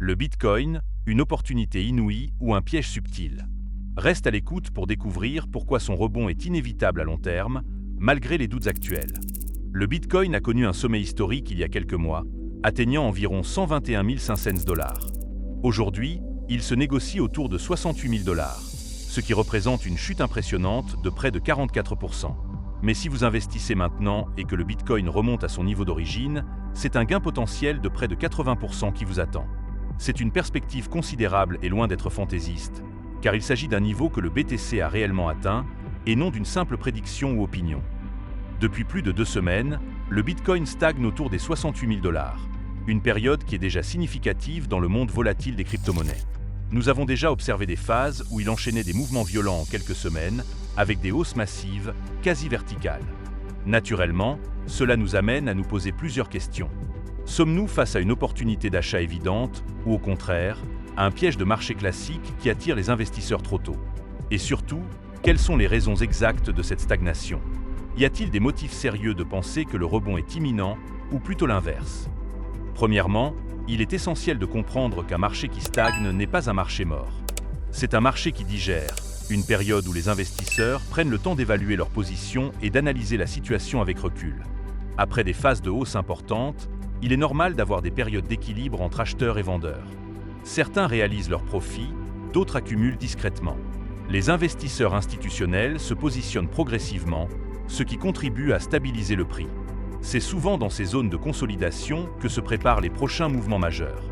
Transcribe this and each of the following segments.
Le Bitcoin, une opportunité inouïe ou un piège subtil? Reste à l'écoute pour découvrir pourquoi son rebond est inévitable à long terme, malgré les doutes actuels. Le Bitcoin a connu un sommet historique il y a quelques mois, atteignant environ 121 500 $. Aujourd'hui, il se négocie autour de 68 000 $, ce qui représente une chute impressionnante de près de 44%. Mais si vous investissez maintenant et que le Bitcoin remonte à son niveau d'origine, c'est un gain potentiel de près de 80% qui vous attend. C'est une perspective considérable et loin d'être fantaisiste, car il s'agit d'un niveau que le BTC a réellement atteint et non d'une simple prédiction ou opinion. Depuis plus de 2 semaines, le Bitcoin stagne autour des 68 000 $, une période qui est déjà significative dans le monde volatile des crypto-monnaies. Nous avons déjà observé des phases où il enchaînait des mouvements violents en quelques semaines, avec des hausses massives, quasi verticales. Naturellement, cela nous amène à nous poser plusieurs questions. Sommes-nous face à une opportunité d'achat évidente, ou au contraire, à un piège de marché classique qui attire les investisseurs trop tôt? Et surtout, quelles sont les raisons exactes de cette stagnation? Y a-t-il des motifs sérieux de penser que le rebond est imminent, ou plutôt l'inverse? Premièrement, il est essentiel de comprendre qu'un marché qui stagne n'est pas un marché mort. C'est un marché qui digère, une période où les investisseurs prennent le temps d'évaluer leur position et d'analyser la situation avec recul. Après des phases de hausse importantes, il est normal d'avoir des périodes d'équilibre entre acheteurs et vendeurs. Certains réalisent leurs profits, d'autres accumulent discrètement. Les investisseurs institutionnels se positionnent progressivement, ce qui contribue à stabiliser le prix. C'est souvent dans ces zones de consolidation que se préparent les prochains mouvements majeurs.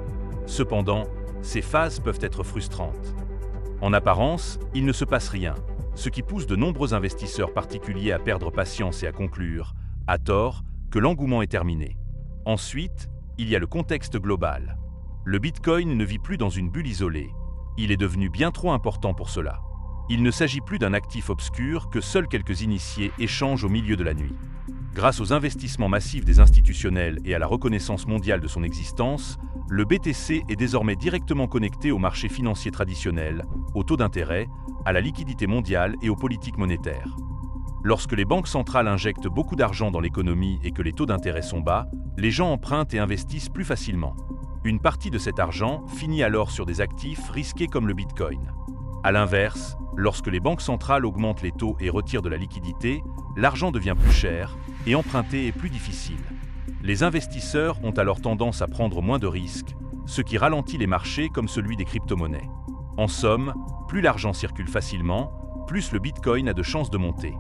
Cependant, ces phases peuvent être frustrantes. En apparence, il ne se passe rien, ce qui pousse de nombreux investisseurs particuliers à perdre patience et à conclure, à tort, que l'engouement est terminé. Ensuite, il y a le contexte global. Le Bitcoin ne vit plus dans une bulle isolée. Il est devenu bien trop important pour cela. Il ne s'agit plus d'un actif obscur que seuls quelques initiés échangent au milieu de la nuit. Grâce aux investissements massifs des institutionnels et à la reconnaissance mondiale de son existence, le BTC est désormais directement connecté aux marchés financiers traditionnels, aux taux d'intérêt, à la liquidité mondiale et aux politiques monétaires. Lorsque les banques centrales injectent beaucoup d'argent dans l'économie et que les taux d'intérêt sont bas, les gens empruntent et investissent plus facilement. Une partie de cet argent finit alors sur des actifs risqués comme le Bitcoin. À l'inverse, lorsque les banques centrales augmentent les taux et retirent de la liquidité, l'argent devient plus cher et emprunter est plus difficile. Les investisseurs ont alors tendance à prendre moins de risques, ce qui ralentit les marchés comme celui des crypto-monnaies. En somme, plus l'argent circule facilement, plus le Bitcoin a de chances de monter.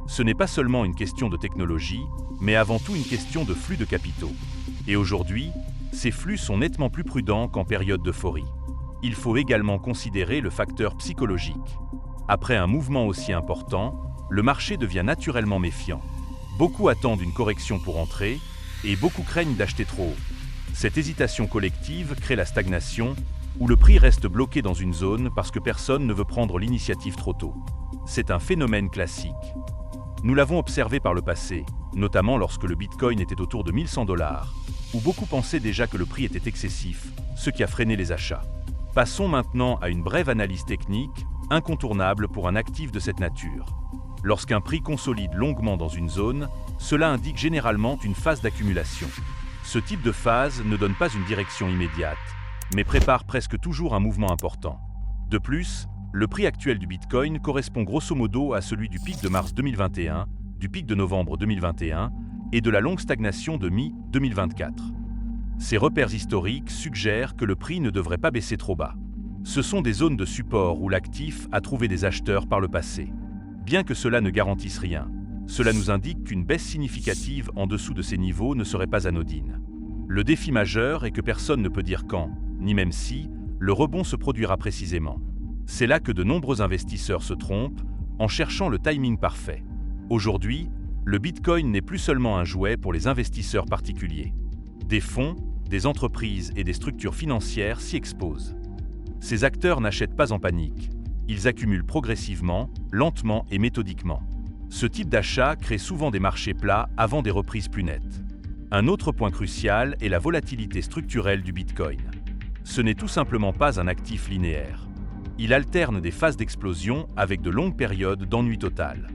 Ce n'est pas seulement une question de technologie, mais avant tout une question de flux de capitaux. Et aujourd'hui, ces flux sont nettement plus prudents qu'en période d'euphorie. Il faut également considérer le facteur psychologique. Après un mouvement aussi important, le marché devient naturellement méfiant. Beaucoup attendent une correction pour entrer, et beaucoup craignent d'acheter trop haut. Cette hésitation collective crée la stagnation, où le prix reste bloqué dans une zone parce que personne ne veut prendre l'initiative trop tôt. C'est un phénomène classique. Nous l'avons observé par le passé, notamment lorsque le Bitcoin était autour de 1100 $, où beaucoup pensaient déjà que le prix était excessif, ce qui a freiné les achats. Passons maintenant à une brève analyse technique, incontournable pour un actif de cette nature. Lorsqu'un prix consolide longuement dans une zone, cela indique généralement une phase d'accumulation. Ce type de phase ne donne pas une direction immédiate, mais prépare presque toujours un mouvement important. De plus, le prix actuel du Bitcoin correspond grosso modo à celui du pic de mars 2021, du pic de novembre 2021 et de la longue stagnation de mi-2024. Ces repères historiques suggèrent que le prix ne devrait pas baisser trop bas. Ce sont des zones de support où l'actif a trouvé des acheteurs par le passé. Bien que cela ne garantisse rien, cela nous indique qu'une baisse significative en dessous de ces niveaux ne serait pas anodine. Le défi majeur est que personne ne peut dire quand, ni même si, le rebond se produira précisément. C'est là que de nombreux investisseurs se trompent en cherchant le timing parfait. Aujourd'hui, le Bitcoin n'est plus seulement un jouet pour les investisseurs particuliers. Des fonds, des entreprises et des structures financières s'y exposent. Ces acteurs n'achètent pas en panique. Ils accumulent progressivement, lentement et méthodiquement. Ce type d'achat crée souvent des marchés plats avant des reprises plus nettes. Un autre point crucial est la volatilité structurelle du Bitcoin. Ce n'est tout simplement pas un actif linéaire. Il alterne des phases d'explosion avec de longues périodes d'ennui total.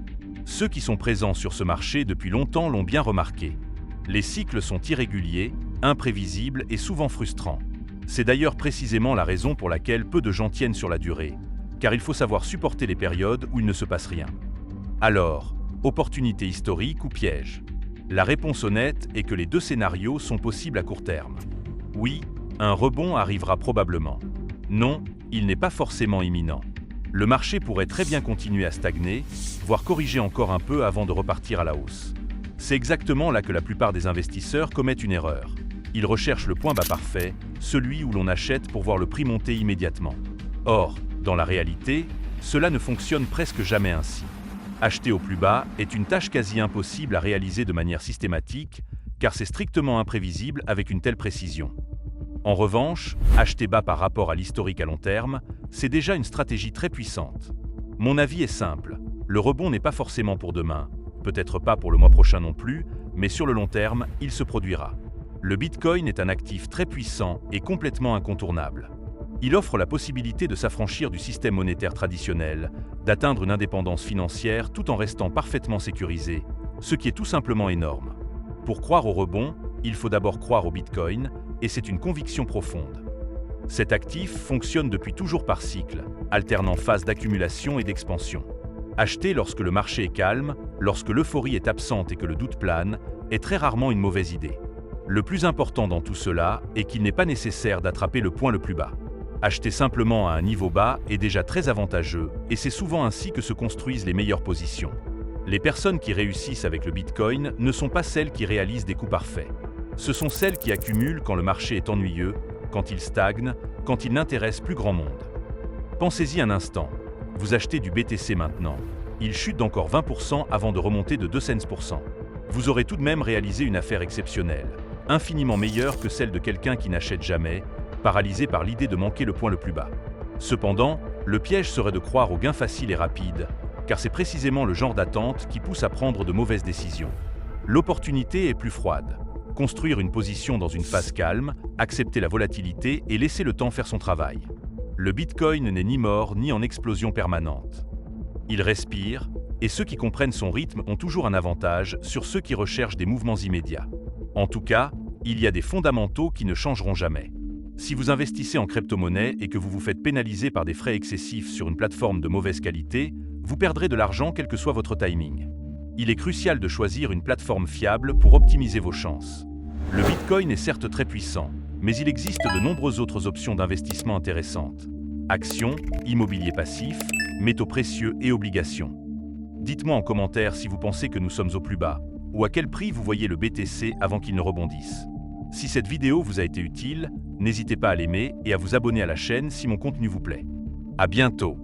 Ceux qui sont présents sur ce marché depuis longtemps l'ont bien remarqué. Les cycles sont irréguliers, imprévisibles et souvent frustrants. C'est d'ailleurs précisément la raison pour laquelle peu de gens tiennent sur la durée, car il faut savoir supporter les périodes où il ne se passe rien. Alors, opportunité historique ou piège? La réponse honnête est que les deux scénarios sont possibles à court terme. Oui, un rebond arrivera probablement. Non, il n'est pas forcément imminent. Le marché pourrait très bien continuer à stagner, voire corriger encore un peu avant de repartir à la hausse. C'est exactement là que la plupart des investisseurs commettent une erreur. Ils recherchent le point bas parfait, celui où l'on achète pour voir le prix monter immédiatement. Or, dans la réalité, cela ne fonctionne presque jamais ainsi. Acheter au plus bas est une tâche quasi impossible à réaliser de manière systématique, car c'est strictement imprévisible avec une telle précision. En revanche, acheter bas par rapport à l'historique à long terme, c'est déjà une stratégie très puissante. Mon avis est simple, le rebond n'est pas forcément pour demain, peut-être pas pour le mois prochain non plus, mais sur le long terme, il se produira. Le Bitcoin est un actif très puissant et complètement incontournable. Il offre la possibilité de s'affranchir du système monétaire traditionnel, d'atteindre une indépendance financière tout en restant parfaitement sécurisé, ce qui est tout simplement énorme. Pour croire au rebond, il faut d'abord croire au Bitcoin, et c'est une conviction profonde. Cet actif fonctionne depuis toujours par cycle, alternant phases d'accumulation et d'expansion. Acheter lorsque le marché est calme, lorsque l'euphorie est absente et que le doute plane, est très rarement une mauvaise idée. Le plus important dans tout cela est qu'il n'est pas nécessaire d'attraper le point le plus bas. Acheter simplement à un niveau bas est déjà très avantageux et c'est souvent ainsi que se construisent les meilleures positions. Les personnes qui réussissent avec le Bitcoin ne sont pas celles qui réalisent des coups parfaits. Ce sont celles qui accumulent quand le marché est ennuyeux, quand il stagne, quand il n'intéresse plus grand monde. Pensez-y un instant. Vous achetez du BTC maintenant. Il chute d'encore 20% avant de remonter de 2 cents%. Vous aurez tout de même réalisé une affaire exceptionnelle, infiniment meilleure que celle de quelqu'un qui n'achète jamais, paralysé par l'idée de manquer le point le plus bas. Cependant, le piège serait de croire au gain facile et rapide, car c'est précisément le genre d'attente qui pousse à prendre de mauvaises décisions. L'opportunité est plus froide. Construire une position dans une phase calme, accepter la volatilité et laisser le temps faire son travail. Le Bitcoin n'est ni mort ni en explosion permanente. Il respire, et ceux qui comprennent son rythme ont toujours un avantage sur ceux qui recherchent des mouvements immédiats. En tout cas, il y a des fondamentaux qui ne changeront jamais. Si vous investissez en crypto-monnaie et que vous vous faites pénaliser par des frais excessifs sur une plateforme de mauvaise qualité, vous perdrez de l'argent quel que soit votre timing. Il est crucial de choisir une plateforme fiable pour optimiser vos chances. Le Bitcoin est certes très puissant, mais il existe de nombreuses autres options d'investissement intéressantes. Actions, immobilier passif, métaux précieux et obligations. Dites-moi en commentaire si vous pensez que nous sommes au plus bas, ou à quel prix vous voyez le BTC avant qu'il ne rebondisse. Si cette vidéo vous a été utile, n'hésitez pas à l'aimer et à vous abonner à la chaîne si mon contenu vous plaît. À bientôt!